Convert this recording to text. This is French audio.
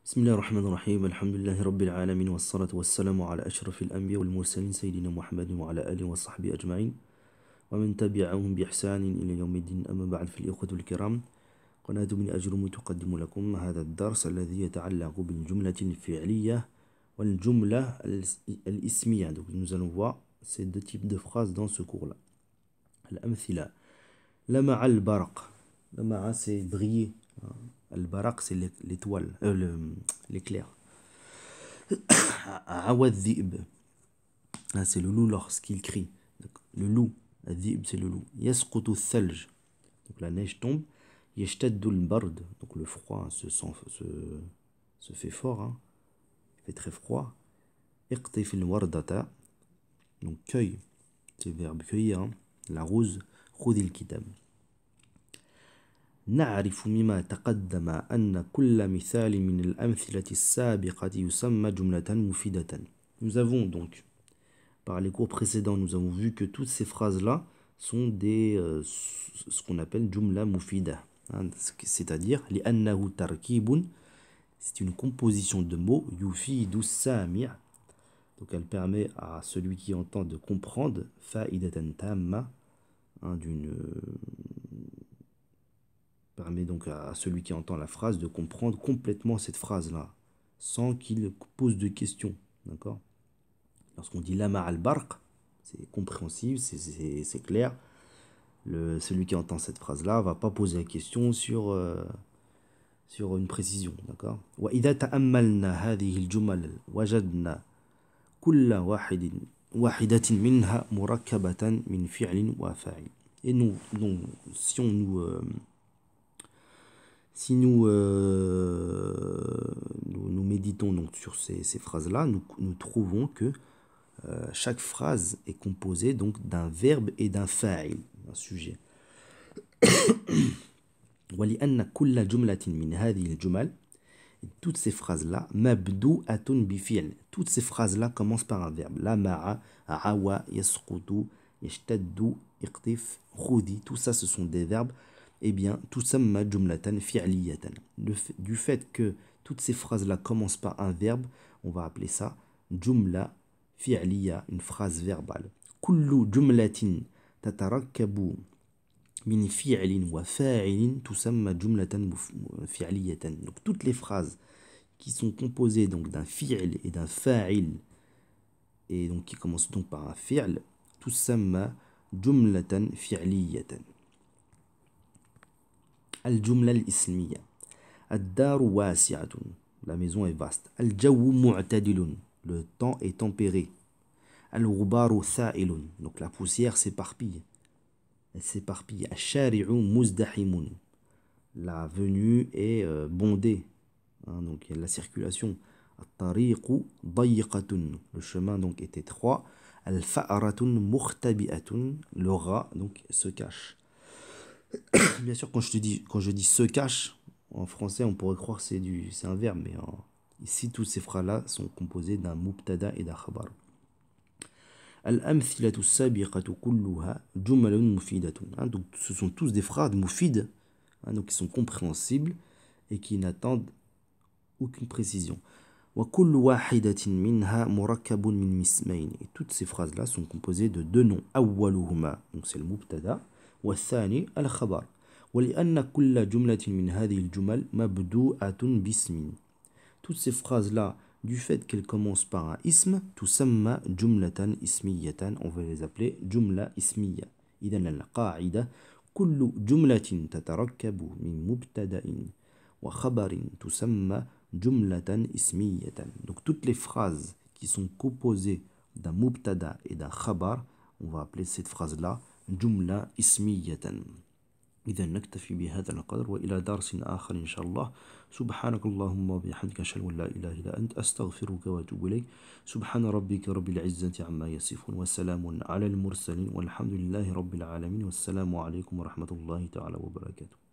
بسم الله الرحمن الرحيم الحمد لله رب العالمين والصلاة والسلام على أشرف الأنبياء والمرسلين سيدنا محمد وعلى آله وصحبه أجمعين ومن تبعهم بإحسان إلى يوم الدين. أما بعد، في الإخوة الكرام، قناة من أجرم تقدم لكم هذا الدرس الذي يتعلق بالجملة الفعلية والجملة الإسمية. Donc nous allons voir ces deux types de phrases dans ce cours-là. الأمثلة: لمع البرق. لمع c'est briller. البرق c'est l'étoile, l'éclair. عوى الذئب, c'est le loup lorsqu'il crie. Le loup, الذئب c'est le loup. يسقط الثلج, donc la neige tombe. يشتد البرد, donc le froid se fait fort, il fait très froid. اقطف الوردة, donc cueille, c'est le verbe cueillir, la rose. خذ الكتاب. نعرف مما تقدم أن كل مثال من الأمثلة السابقة يسمى جملة مفيدة. Nous avons donc, par les cours précédents, nous avons vu que toutes ces phrases-là sont ce qu'on appelle jumla mufida, c'est-à-dire لأنه تركيب, c'est une composition de mots, يفيد السامع, donc elle permet à celui qui entend de comprendre, فائدة تامة, permet donc à celui qui entend la phrase de comprendre complètement cette phrase-là, sans qu'il pose de questions. D'accord? Lorsqu'on dit lama al-barq, c'est compréhensible, c'est clair. Celui qui entend cette phrase-là ne va pas poser la question sur une précision. D'accord? وَإِذَا تَأَمَّلْنَا هَذِهِ الْجُمَلَ وَجَدْنَا كُلَّ واحدة منها مركبة من فعل وفاعل. Et si nous méditons donc sur ces phrases-là, nous trouvons que chaque phrase est composée donc d'un verbe et d'un fa'il, un sujet. وَلِأَنَّ كُلَّ جُمْلَةٍ مِنْ هَذِهِ الْجُمَلِ, toutes ces phrases-là, مَبْدُوءَةٌ بِفِعْلٍ, toutes ces phrases-là commencent par un verbe. لَمَعَ, عَوَى, يَسْقُطُ, يَشْتَدُّ, اقْتِفْ, خُذِ, tout ça ce sont des verbes. Eh bien, tusamma jumlatan fi'liyatan. Du fait que toutes ces phrases-là commencent par un verbe, on va appeler ça jumla fi'liya, une phrase verbale. Kullu jumlatin tatarakkabu min fi'lin wa fa'ilin tusamma jumlatan fi'liyatan. Donc toutes les phrases qui sont composées donc d'un fi'l et d'un fa'il, et donc qui commencent donc par un fi'l, tusamma jumlatan fi'liyatan. الجملة الإسمية: الدار واسعة, la maison est vaste. الجو معتدل, le temps est tempéré. الغبار ثائل, donc la poussière s'éparpille. Elle s'éparpille. الشارع مزدحم, la venue est bondée, donc il y a de la circulation. الطريق ضيقة, le chemin donc est étroit. الفأرة مختبئة, le rat donc se cache. Bien sûr, quand je dis se cache, en français, on pourrait croire que c'est un verbe, mais ici, toutes ces phrases-là sont composées d'un mubtada et d'un khabar. Al-amthilatu sabiqatu kulluha jumalun mufidatun. Donc, ce sont tous des phrases mufides, donc qui sont compréhensibles et qui n'attendent aucune précision. Wa kullu wahidatin minha murakkabun min mismayn. Et toutes ces phrases-là sont composées de deux noms. Awwaluhuma, donc c'est le mubtada. والثاني الخبر ولأن كل جملة من هذه الجمل مبدوءة باسم. Toutes ces phrases-là, du fait qu'elles commencent par un ism, تسمى جملة اسمية, on va les appeler جملة اسمية. إذن القاعدة: كل جملة تتركب من مبتدأ وخبر تسمى جملة اسمية. Donc toutes les phrases qui sont composées d'un mubtada et d'un khabar, on va appeler cette phrase-là جملة اسمية. إذا نكتفي بهذا القدر وإلى درس آخر إن شاء الله. سبحانك اللهم وبحمدك أشهد أن لا إله إلا أنت أستغفرك وأتوب إليك. سبحان ربك رب العزة عما يصفون وسلام على المرسلين والحمد لله رب العالمين والسلام عليكم ورحمة الله تعالى وبركاته.